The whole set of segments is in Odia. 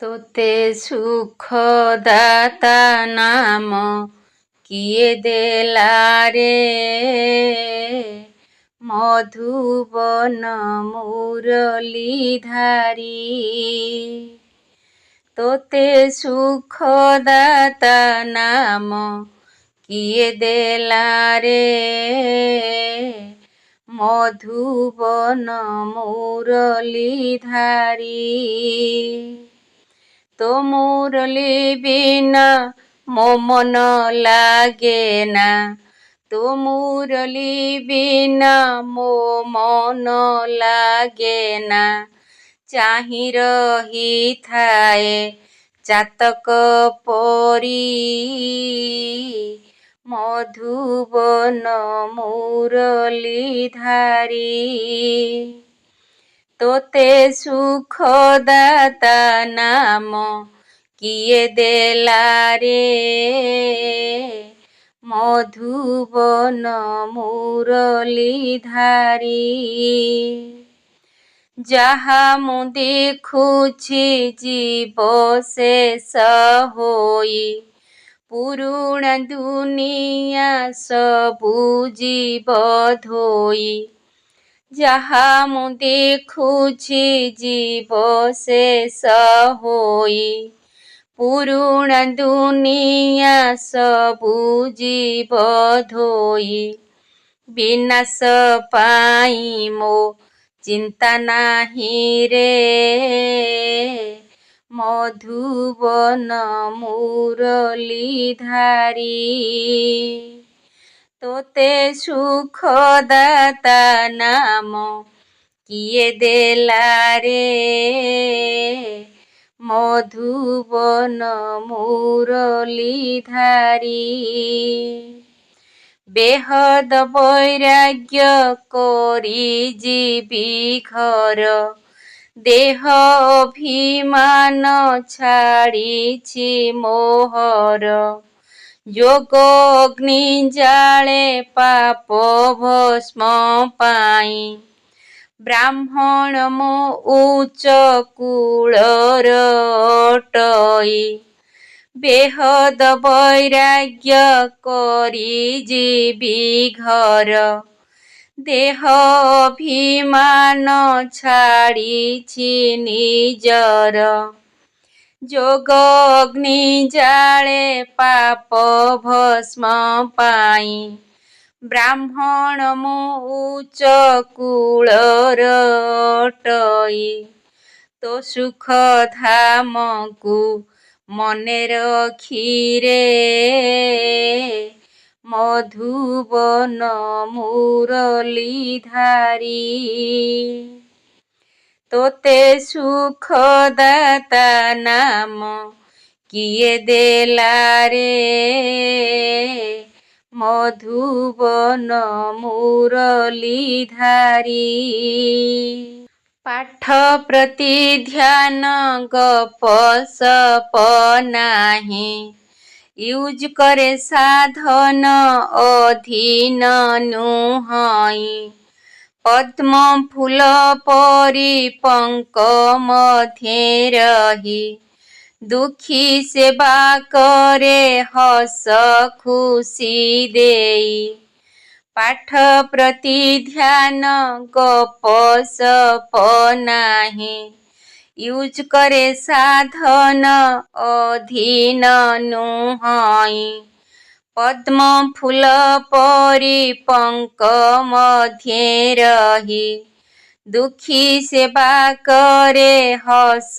ତୋତେ ସୁଖଦାତା ନାମ କିଏ ଦେଲାରେ ମଧୁବନ ମୁରଲୀଧାରୀ। ତୋତେ ସୁଖଦାତା ନାମ କିଏ ଦେଲାରେ ମଧୁବନ ମୁରଲୀଧାରୀ। ତୋ ମୁରଲି ବିନା ମୋ ମନ ଲାଗେ ନା, ତୋ ମୁରଲି ବିନା ମୋ ମନ ଲାଗେ ନା। ଚାହିଁ ରହିଥାଏ ଚାତକ ପରି ମଧୁବନ ମୁରଲୀଧାରୀ। ତୋତେ ସୁଖଦାତା ନାମ କିଏ ଦେଲାରେ ମଧୁବନ ମୁରଲୀଧାରୀ। ଯାହା ମୁଁ ଦେଖୁଛି ଜୀବ ଶେଷ ହୋଇ, ପୁରୁଣା ଦୁନିଆ ସବୁ ଯିବ ଧୋଇ। ଯାହା ମୁଁ ଦେଖୁଛି ଜୀବ ଶେଷ ହୋଇ, ପୁରୁଣା ଦୁନିଆ ସବୁ ଯିବ ଧୋଇ। ବିନାଶ ପାଇଁ ମୋ ଚିନ୍ତା ନାହିଁ ରେ ମଧୁବନ ମୁରଲୀଧାରୀ। ତୋତେ ସୁଖଦାତା ନାମ କିଏ ଦେଲାରେ ମଧୁବନ ମୁରଲୀଧାରୀ। ବେହଦ ବୈରାଗ୍ୟ କରି ଯିବି ଘର, ଦେହ ଅଭିମାନ ଛାଡ଼ିଛି ମୋହର। ଯୋଗ ଅଗ୍ନି ଜାଳେ ପାପ ଭସ୍ମ ପାଇଁ, ବ୍ରାହ୍ମଣ ମୋ ଉଚ୍ଚ କୁଳର ଅଟଇ। ବେହଦ ବୈରାଗ୍ୟ କରି ଯିବି ଘର, ଦେହ ଅଭିମାନ ଛାଡ଼ିଛି ନିଜର। ଯୋଗ ଅଗ୍ନି ଜାଳେ ପାପ ଭସ୍ମ ପାଇଁ, ବ୍ରାହ୍ମଣ ମୋ ଉଚ୍ଚ କୁଳର ଅଟଇ। ତୋ ସୁଖ ଧାମକୁ ମନେ ରଖିରେ ମଧୁବନ ମୁରଲୀଧାରୀ। ତୋତେ ସୁଖଦାତା ନାମ କିଏ ଦେଲାରେ ମଧୁବନ ମୁରଲୀଧାରୀ। ପାଠ ପ୍ରତି ଧ୍ୟାନ ଗପ ସପ ନାହିଁ, ୟୁଜ କରେ ସାଧନ ଅଧୀନ ନୁହଁଇ। ପଦ୍ମ ଫୁଲ ପରି ପଙ୍କ ମଧ୍ୟେ ରହି, ଦୁଃଖୀ ସେବା କରେ ହସ ଖୁସି ଦେଇ। ପାଠ ପ୍ରତି ଧ୍ୟାନ ଗପ ସପ ନାହିଁ, ୟୁଜ କରେ ସାଧନ ଅଧୀନ ନୁହଁଇ। ପଦ୍ମ ଫୁଲ ପରି ପଙ୍କ ମଧ୍ୟେ ରହି, ଦୁଃଖୀ ସେବା କରେ ହସ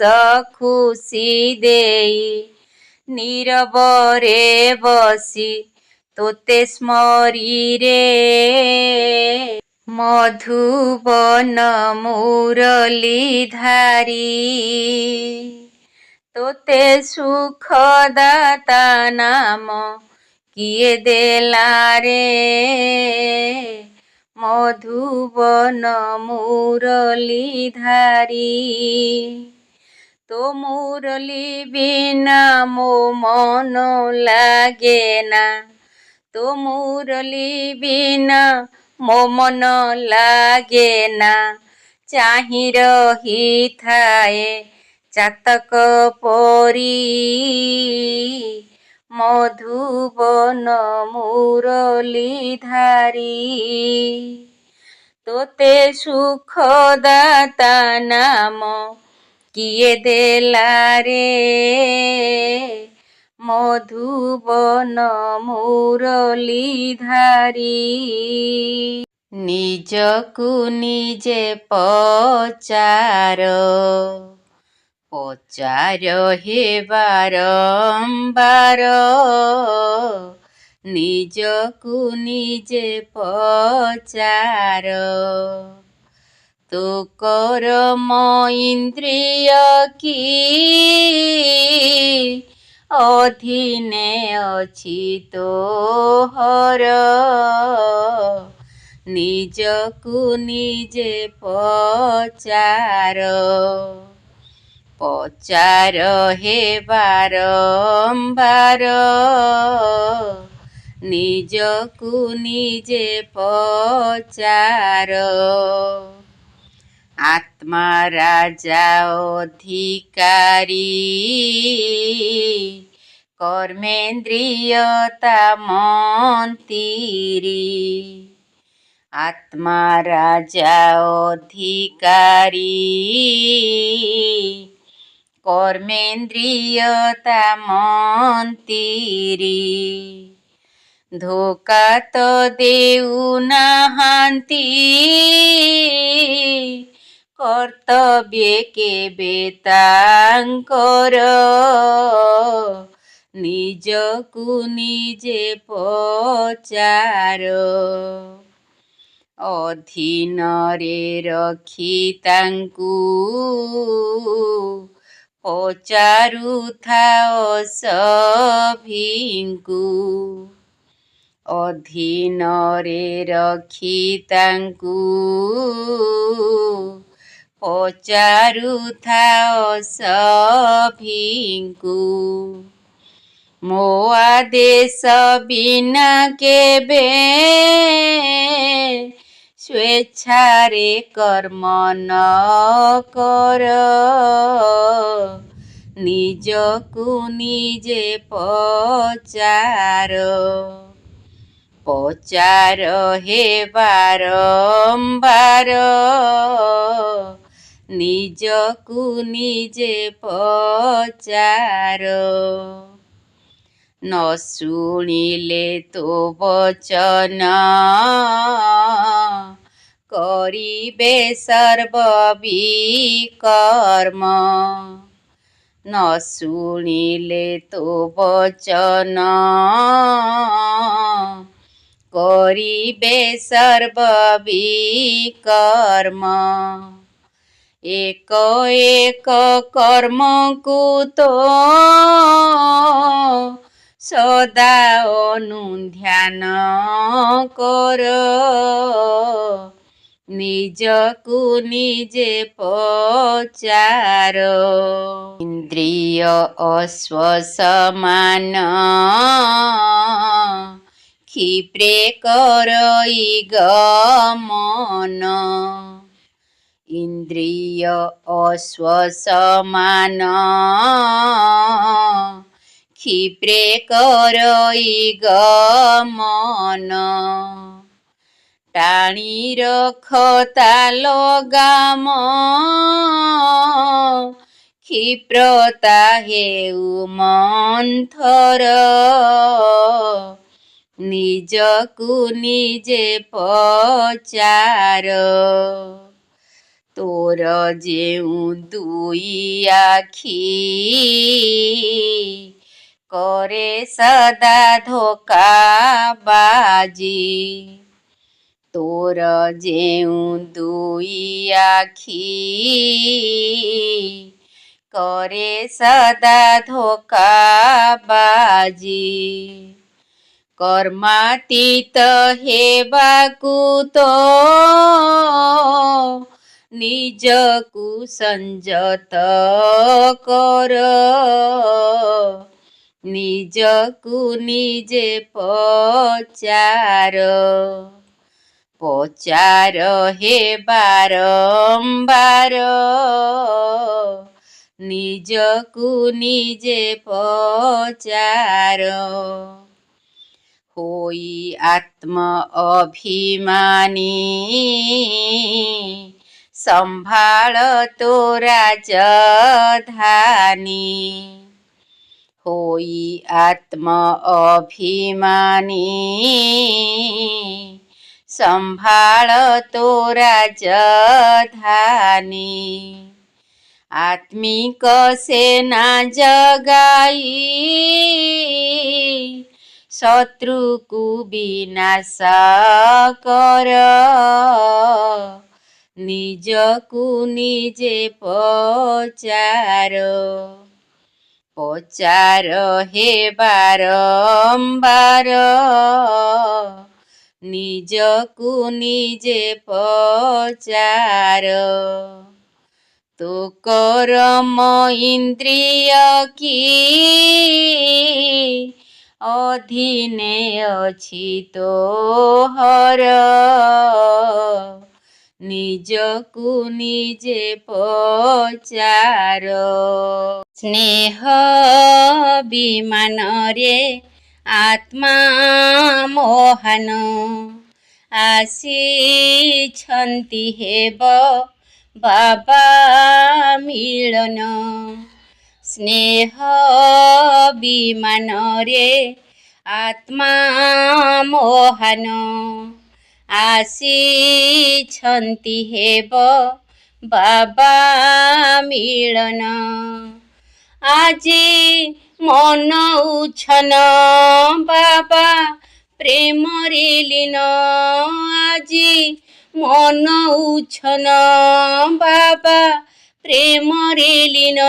ଖୁସି ଦେଇ। ନୀରବରେ ବସି ତୋତେ ସ୍ମରିରେ ମଧୁବନ ମୁରଲୀଧାରୀ। ତୋତେ ସୁଖଦାତା ନାମ କିଏ ଦେଲାରେ ମଧୁବନ ମୁରଲୀଧାରୀ। ତୋ ମୁରଲି ବିନା ମୋ ମନ ଲାଗେ ନା, ତୋ ମୁରଲି ବିନା ମୋ ମନ ଲାଗେ ନା। ଚାହିଁ ରହିଥାଏ ଚାତକ ପରି ମଧୁବନ ମୁରଲୀଧାରୀ ତୋତେ ସୁଖଦାତା ନାମ କିଏ ଦେଲା ରେ ମଧୁବନ ମୁରଲୀଧାରୀ ନିଜକୁ ନିଜେ ପଚାର ହେ ବାରମ୍ବାର ନିଜକୁ ନିଜେ ପଚାର ତୋ କରମ ଇନ୍ଦ୍ରିୟ କି ଅଧୀନେ ଅଛି ତୋହର ନିଜକୁ ନିଜେ ପଚାର ହେ ବାରମ୍ବାର ନିଜକୁ ନିଜେ ପଚାର ଆତ୍ମା ରାଜା ଅଧିକାରୀ କର୍ମେନ୍ଦ୍ରିୟତା ମନ୍ତିରୀ ଆତ୍ମା ରାଜା ଅଧିକାରୀ କର୍ମେନ୍ଦ୍ରିୟତା ମନ୍ତିରୀ ଧୋକା ତ ଦେଉନାହାନ୍ତି କର୍ତ୍ତବ୍ୟ କେବେ ତାଙ୍କର ନିଜକୁ ନିଜେ ପଚାର ଅଧୀନରେ ରଖି ତାଙ୍କୁ ପଚାରୁଥାଅ ସଭିଙ୍କୁ ଅଧୀନରେ ରଖି ତାଙ୍କୁ ପଚାରୁଥାଅ ସଭିଙ୍କୁ ମୋ ଆଦେଶ ବିନା କେବେ ସ୍ୱେଚ୍ଛାରେ କର୍ମ ନ କର ନିଜକୁ ନିଜେ ପଚାର ହେ ବାରମ୍ବାର ନିଜକୁ ନିଜେ ପଚାର ନ ଶୁଣିଲେ ତୋ ବଚନ କରିବେ ସର୍ବବିକର୍ମ ନ ଶୁଣିଲେ ତୋ ବଚନ କରିବେ ସର୍ବବିକର୍ମ ଏକ ଏକ କର୍ମକୁ ତୋ ସଦା ଅନୁଧ୍ୟାନ କର ନିଜକୁ ନିଜେ ପଚାର ଇନ୍ଦ୍ରିୟ ଅଶ୍ୱସମାନ କ୍ଷିପ୍ରେ କରଇ ଗମନ ଇନ୍ଦ୍ରିୟ ଅଶ୍ୱସମାନ କ୍ଷିପ୍ରେ କରଇ ଗମନ ଟାଣି ରଖ ତା ଲଗାମ କ୍ଷିପ୍ରତା ହେଉ ମନ୍ଥର ନିଜକୁ ନିଜେ ପଚାର ତୋର ଯେଉଁ ଦୁଇ ଆଖି करे सदा धोकाबाजी तोर जेउ दुई आखि करे सदा धोकाबाजी कर्मातीत हेबाकु तो निजकु संजत कर निजकु निजे पचार पचार हे बारंबार ନିଜକୁ ନିଜେ ପଚାର। ହୋଇ ଆତ୍ମ ଅଭିମାନୀ ସମ୍ଭାଳ ତୋ ରାଜଧାନୀ। ହୋଇ ଆତ୍ମ ଅଭିମାନୀ ସମ୍ଭାଳ ତୋ ରାଜଧାନୀ। ଆତ୍ମିକ ସେନା ଜଗାଇ ଶତ୍ରୁକୁ ବିନାଶ କର। ନିଜକୁ ନିଜେ ପଚାର। ପଚାର ହେ ବାରମ୍ବାର। ନିଜକୁ ନିଜେ ପଚାର। ତୋ କରମ ଇନ୍ଦ୍ରିୟ କି ଅଧୀନେ ଅଛି ତୋହର। ନିଜକୁ ନିଜେ ପଚାର। ସ୍ନେହ ବିମାନରେ ଆତ୍ମା ମହାନ ଆସିଛନ୍ତି ହେବ ବାବା ମିଳନ। ସ୍ନେହ ବିମାନରେ ଆତ୍ମା ମହାନ ଆସିଛନ୍ତି ହେବ ବାବା ମିଳନ। ଆଜି ମନଉଛନ ବାବା ପ୍ରେମରେ ଲୀନ। ଆଜି ମନଉଛନ ବାବା ପ୍ରେମରେ ଲୀନ।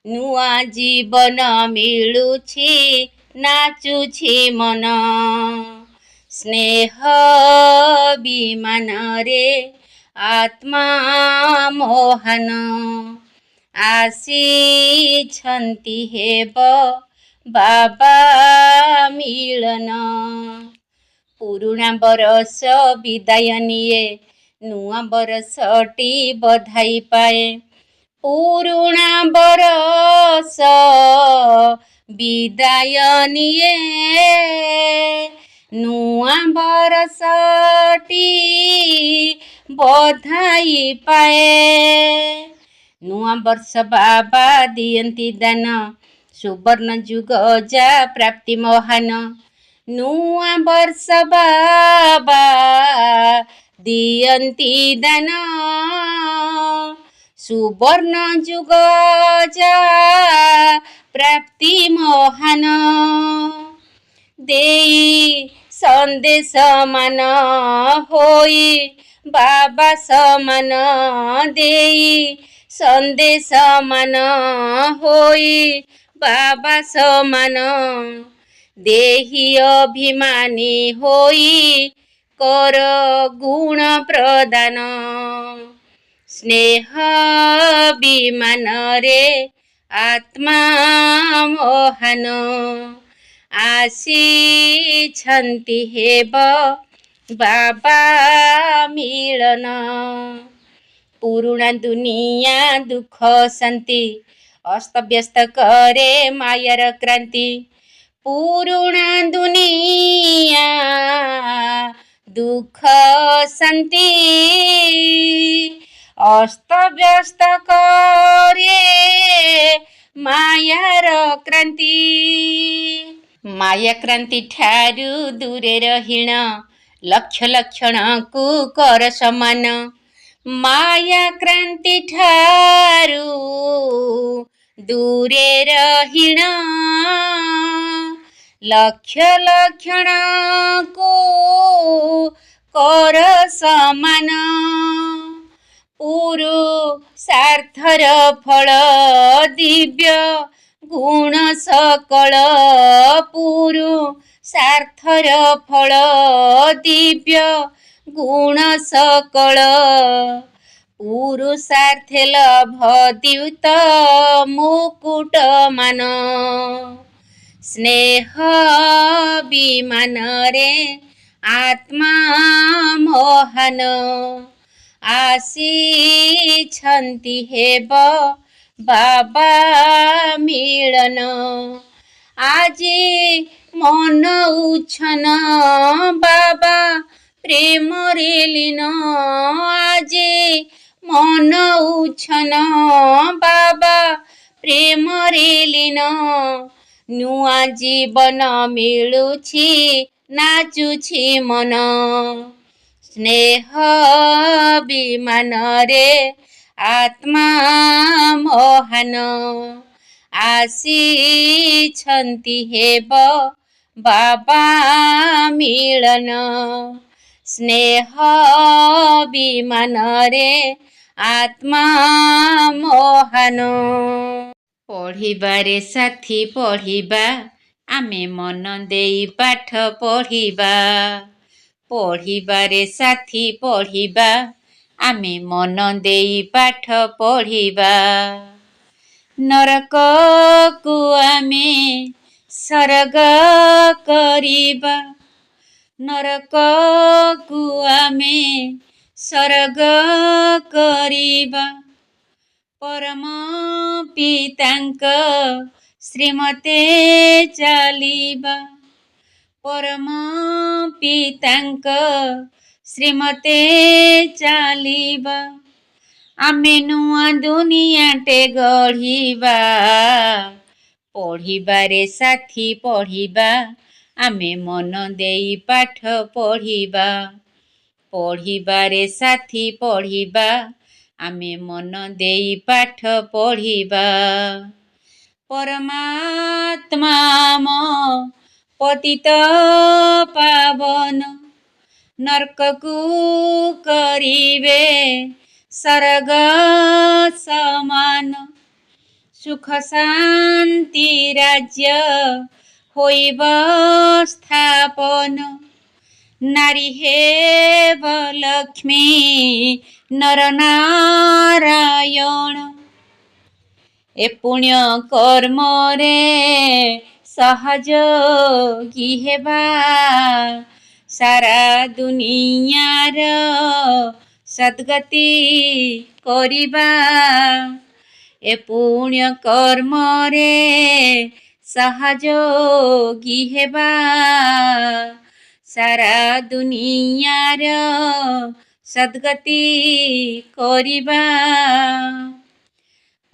ନୂଆ ଜୀବନ ମିଳୁଛି ନାଚୁଛି ମନ। ସ୍ନେହ ବିମାନରେ ଆତ୍ମା ମହାନ ଆସିଛନ୍ତି ହେବ ବାବା ମିଳନ। ପୁରୁଣା ବରଷ ବିଦାୟ ନିଏ ନୂଆ ବରଷଟି ବଧାଇ ପାଏ। ପୁରୁଣା ବରଷ ବିଦାୟ ନିଏ ନୂଆ ବରଷଟି ବଧାଇ ପାଏ। ନୂଆ ବର୍ଷ ବାବା ଦିଅନ୍ତି ଦାନ ସୁବର୍ଣ୍ଣ ଯୁଗ ଯା ପ୍ରାପ୍ତି ମହାନ। ନୂଆ ବର୍ଷ ବାବା ଦିଅନ୍ତି ଦାନ ସୁବର୍ଣ୍ଣ ଯୁଗ ଯା ପ୍ରାପ୍ତି ମହାନ। ଦେଇ ସନ୍ଦେଶ ମାନ ହୋଇ ବାବା ସମାନ। ଦେଇ ସନ୍ଦେଶ ମାନ ହୋଇ ବାବା ସମାନ। ଦେହି ଅଭିମାନୀ ହୋଇ କର ଗୁଣ ପ୍ରଦାନ। ସ୍ନେହ ବିମାନରେ ଆତ୍ମା ମହାନ ଆସିଛନ୍ତି ହେବ ବାବା ମିଳନ। ପୁରୁଣା ଦୁନିଆ ଦୁଃଖ ଶାନ୍ତି ଅସ୍ତବ୍ୟସ୍ତ କରେ ମାୟାର କ୍ରାନ୍ତି। ପୁରୁଣା ଦୁନିଆ ଦୁଃଖ ଶାନ୍ତି ଅସ୍ତବ୍ୟସ୍ତ କରେ ମାୟାର କ୍ରାନ୍ତି। ମାୟା କ୍ରାନ୍ତି ଠାରୁ ଦୂରେ ରହିଣ ଲକ୍ଷ ଲକ୍ଷଣକୁ କର ସମାନ। ମାୟା କ୍ରାନ୍ତି ଠାରୁ ଦୂରେ ରହିଣ ଲକ୍ଷ ଲକ୍ଷଣକୁ କର ସମାନ। ପୁରୁଷାର୍ଥର ଫଳ ଦିବ୍ୟ ଗୁଣ ସକଳ। ପୁରୁଷାର୍ଥର ଫଳ ଦିବ୍ୟ ଗୁଣ ସକଳ। ପୁରୁଷାର୍ଥେ ଲଭ ଦ୍ୟୁତ ମୁକୁଟ ମାନ। ସ୍ନେହ ବିମାନରେ ଆତ୍ମା ମହାନ ଆସିଛନ୍ତି ହେବ ବାବା ମିଳନ। ଆଜି ମନଉଛନ ବାବା ପ୍ରେମରେ ଲୀନ। ଆଜି ମନଉଛନ ବାବା ପ୍ରେମରେ ଲୀନ। ନୂଆ ଜୀବନ ମିଳୁଛି ନାଚୁଛି ମନ। ସ୍ନେହ ବିମାନରେ ଆତ୍ମା ମହାନ। ଆସିଛନ୍ତି ହେବ ବାବା ମିଳନ। ସ୍ନେହ ବିମାନରେ ଆତ୍ମା ମହାନ। ପଢ଼ିବାରେ ସାଥୀ ପଢ଼ିବା, ଆମେ ମନ ଦେଇ ପାଠ ପଢ଼ିବା। ପଢ଼ିବାରେ ସାଥୀ ପଢ଼ିବା, ଆମେ ମନ ଦେଇ ପାଠ ପଢ଼ିବା। ନରକକୁ ଆମେ ସ୍ୱର୍ଗ କରିବା। ନରକକୁ ଆମେ ସ୍ୱର୍ଗ କରିବା। ପରମ ପିତାଙ୍କ ଶ୍ରୀମତେ ଚାଲିବା। ପରମ ପିତାଙ୍କ ଶ୍ରୀମତେ ଚାଲିବା। ଆମେ ନୂଆ ଦୁନିଆଟେ ଗଢ଼ିବା। ପଢ଼ିବାରେ ସାଥୀ ପଢ଼ିବା, ଆମେ ମନ ଦେଇ ପାଠ ପଢ଼ିବା। ପଢ଼ିବାରେ ସାଥୀ ପଢ଼ିବା, ଆମେ ମନ ଦେଇ ପାଠ ପଢ଼ିବା। ପରମାତ୍ମା ଆମ ପତିତ ପାବନ। ନର୍କକୁ କରିବେ ସ୍ୱର୍ଗ ସମାନ। ସୁଖ ଶାନ୍ତି ରାଜ୍ୟ ହୋଇବ ସ୍ଥାପନ। ନାରୀ ହେବ ଲକ୍ଷ୍ମୀ ନର ନାରାୟଣ। ଏ ପୁଣ୍ୟ କର୍ମରେ ସହଯୋଗୀ ହେବା। ସାରା ଦୁନିଆର ସଦ୍ଗତି କରିବା। ଏ ପୁଣ୍ୟ କର୍ମରେ ସହଯୋଗୀ ହେବା। ସାରା ଦୁନିଆର ସଦ୍ଗତି କରିବା।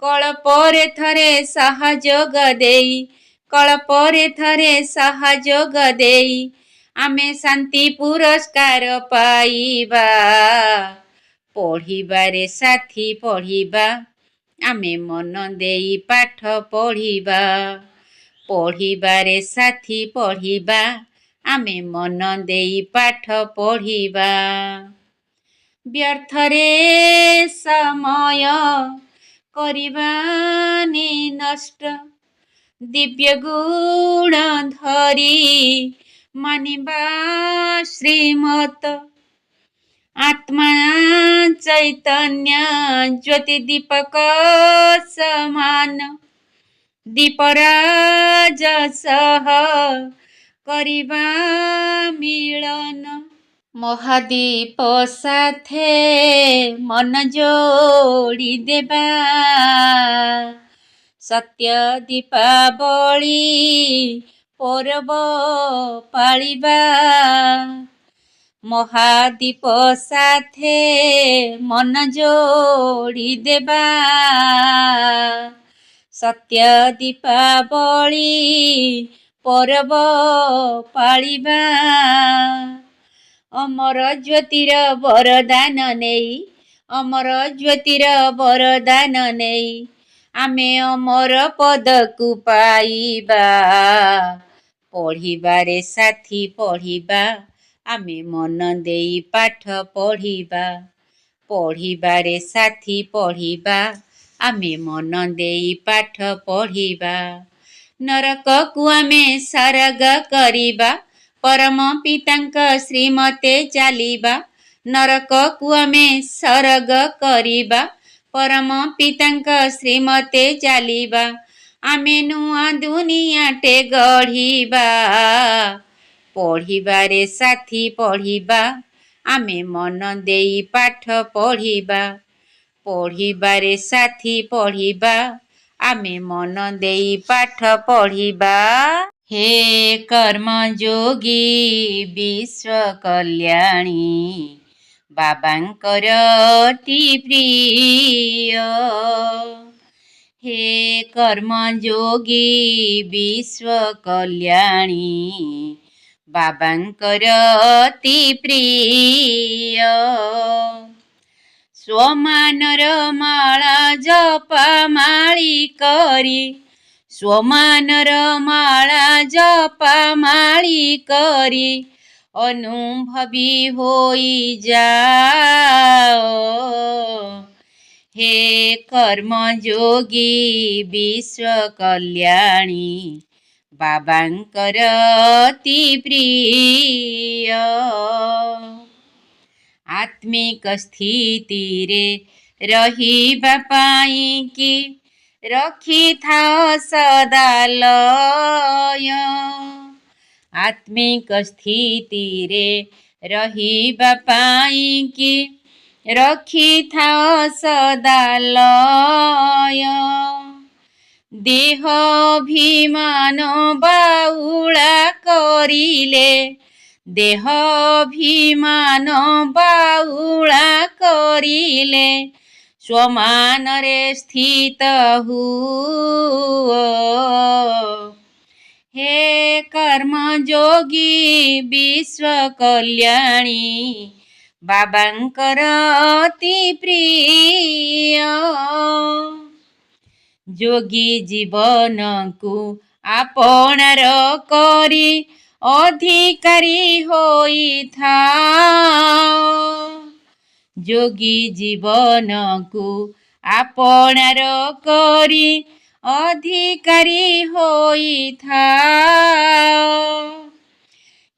କଳ୍ପରେ ଥରେ ସହଯୋଗ ଦେଇ, କଳ୍ପରେ ଥରେ ସହଯୋଗ ଦେଇ, ଆମେ ଶାନ୍ତି ପୁରସ୍କାର ପାଇବା। ପଢ଼ିବାରେ ସାଥୀ ପଢ଼ିବା, ଆମେ ମନ ଦେଇ ପାଠ ପଢ଼ିବା। ପଢ଼ିବାରେ ସାଥୀ ପଢ଼ିବା, ଆମେ ମନ ଦେଇ ପାଠ ପଢ଼ିବା। ବ୍ୟର୍ଥରେ ସମୟ କରିବାନି ନଷ୍ଟ। ଦିବ୍ୟ ଗୁଣ ଧରି ମାନିବା ଶ୍ରୀମତ। ଆତ୍ମା ଚୈତନ୍ୟ ଜ୍ୟୋତି ଦୀପକ ସମାନ। ଦୀପରାଜ ସହ କରିବା ମିଳନ। ମହାଦୀପ ସାଥେ ମନ ଯୋଡ଼ି ଦେବା। ସତ୍ୟ ଦୀପାବଳି ପର୍ବ ପାଳିବା। ମହାଦୀପ ସାଥେ ମନ ଯୋଡ଼ି ଦେବା। ସତ୍ୟ ଦୀପାବଳି ପର୍ବ ପାଳିବା। ଅମର ଜ୍ୟୋତିର ବରଦାନ ନେଇ, ଅମର ଜ୍ୟୋତିର ବରଦାନ ନେଇ, ଆମେ ଅମର ପଦକୁ ପାଇବା। ପଢ଼ିବାରେ ସାଥୀ ପଢ଼ିବା, ଆମେ ମନ ଦେଇ ପାଠ ପଢ଼ିବା। ପଢ଼ିବାରେ ସାଥୀ ପଢ଼ିବା, ଆମେ ମନ ଦେଇ ପାଠ ପଢ଼ିବା। ନରକକୁ ଆମେ ସ୍ୱର୍ଗ କରିବା। ପରମ ପିତାଙ୍କ ଶ୍ରୀମତେ ଚାଲିବା। ନରକକୁ ଆମେ ସ୍ୱର୍ଗ କରିବା। ପରମ ପିତାଙ୍କ ଶ୍ରୀମତେ ଚାଲିବା। ଆମେ ନୂଆ ଦୁନିଆଟେ ଗଢ଼ିବା। ପଢ଼ିବାରେ ସାଥୀ ପଢ଼ିବା, ଆମେ ମନ ଦେଇ ପାଠ ପଢ଼ିବା। ପଢ଼ିବାରେ ସାଥୀ ପଢ଼ିବା ଆମେ ମନ ଦେଇ ପାଠ ପଢ଼ିବା। ହେ କର୍ମଯୋଗୀ ବିଶ୍ୱ କଲ୍ୟାଣୀ ବାବାଙ୍କର ଅତି ପ୍ରିୟ। ହେ କର୍ମଯୋଗୀ ବିଶ୍ୱ କଲ୍ୟାଣୀ ବାବାଙ୍କର ଅତି ପ୍ରିୟ। ସ୍ୱମାନର ମାଳା ଜପମାଳି କରି ସ୍ୱମାନର ମାଳା ଜପମାଳି କରି ଅନୁଭବୀ ହୋଇଯାଅ। ହେ କର୍ମଯୋଗୀ ବିଶ୍ୱ କଲ୍ୟାଣୀ ବାବାଙ୍କର ଅତି ପ୍ରିୟ। ଆତ୍ମିକ ସ୍ଥିତିରେ ରହିବା ପାଇଁକି ରଖିଥାଅ ସଦା ଲୟ। ଆତ୍ମିକ ସ୍ଥିତିରେ ରହିବା ପାଇଁକି ରଖିଥାଅ ସଦା ଲୟ। ଦେହ ଅଭିମାନ ବାଉଳା କରିଲେ ଦେହ ଅଭିମାନ ବାଉଳା କରିଲେ ସ୍ୱମାନରେ ସ୍ଥିତ ହୁଅ। ହେ କର୍ମଯୋଗୀ ବିଶ୍ୱ କଲ୍ୟାଣୀ ବାବାଙ୍କର ଅତି ପ୍ରିୟ। ଯୋଗୀ ଜୀବନକୁ ଆପଣାର କରି ଅଧିକାରୀ ହୋଇଥାଅ। ଯୋଗୀ ଜୀବନକୁ ଆପଣାର କରି ଅଧିକାରୀ ହୋଇଥାଅ।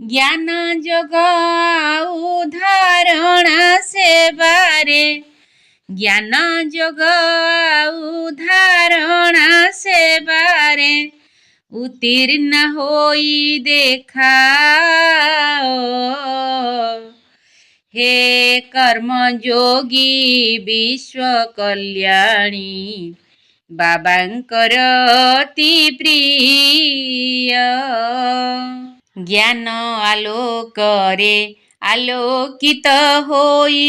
ଜ୍ଞାନ ଯୋଗ ଆଉ ଧାରଣା ସେବାରେ ଜ୍ଞାନ ଯୋଗ ଆଉ ଧାରଣା ସେବାରେ ଉତ୍ତୀର୍ଣ୍ଣ ହୋଇ ଦେଖାଅ। ହେ କର୍ମଯୋଗୀ ବିଶ୍ୱ କଲ୍ୟାଣୀ ବାବାଙ୍କର ଅତି ପ୍ରିୟ। ଜ୍ଞାନ ଆଲୋକରେ ଆଲୋକିତ ହୋଇ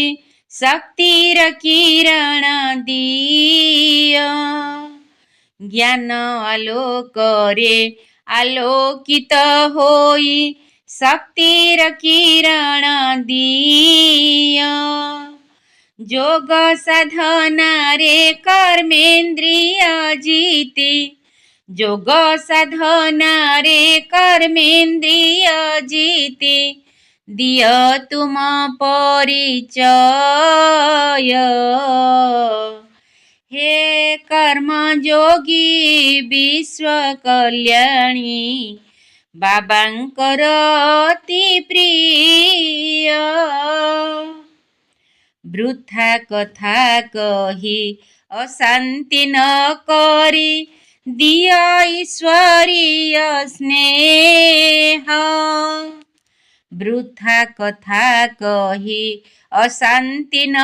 ଶକ୍ତିର କିରଣ ଦିଅ। ଜ୍ଞାନ ଆଲୋକରେ ଆଲୋକିତ ହୋଇ ଶକ୍ତିର କିରଣ ଦିଅ। ଯୋଗ ସାଧନାରେ କର୍ମେନ୍ଦ୍ରିୟ ଜିତି ଯୋଗ ସାଧନାରେ କର୍ମେନ୍ଦ୍ରିୟ ଜିତି ଦିଅ ତୁମ ପରିଚୟ। ହେ କର୍ମଯୋଗୀ ବିଶ୍ୱ କଲ୍ୟାଣୀ ବାବାଙ୍କର ଅତି ପ୍ରିୟ। ବୃଥା କଥା କହି ଅଶାନ୍ତି ନ କରି ଦିଅ ଈଶ୍ୱରୀୟ ସ୍ନେହ। ବୃଥା କଥା କହି ଅଶାନ୍ତି ନ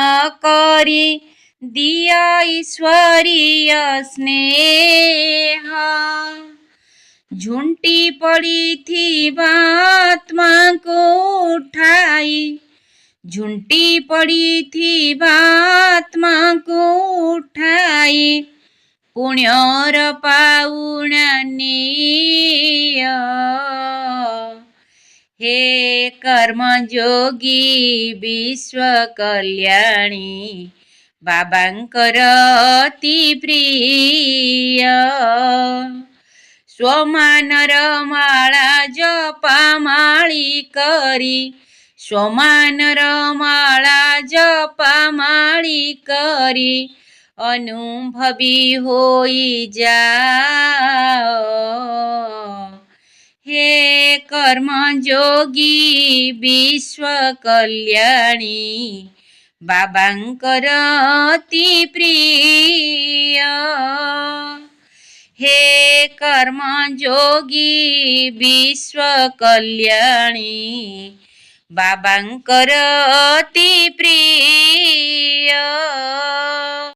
କରି ଦିଅ ଈଶ୍ୱରୀୟ ସ୍ନେହ। ଝୁଣ୍ଟି ପଡ଼ିଥିବା ଆତ୍ମାକୁ ଉଠାଇ ଝୁଣ୍ଟି ପଡ଼ିଥିବା ଆତ୍ମାକୁ ଉଠାଇ ପୁଣ୍ୟର ପାଉଣା ନିଅ। ହେ କର୍ମଯୋଗୀ ବିଶ୍ୱ କଲ୍ୟାଣୀ ବାବାଙ୍କର ଅତି ପ୍ରିୟ। ସ୍ୱମାନର ମାଳା ଜପମାଳି କରି ସ୍ୱମାନର ମାଳା ଜପମାଳି କରି ଅନୁଭବୀ ହୋଇଯାଅ। ହେ କର୍ମଯୋଗୀ ବିଶ୍ୱ କଲ୍ୟାଣୀ ବାବାଙ୍କର ଅତି ପ୍ରିୟ। ହେ କର୍ମଯୋଗୀ ବିଶ୍ୱ କଲ୍ୟାଣୀ ବାବାଙ୍କର ଅତି ପ୍ରିୟ।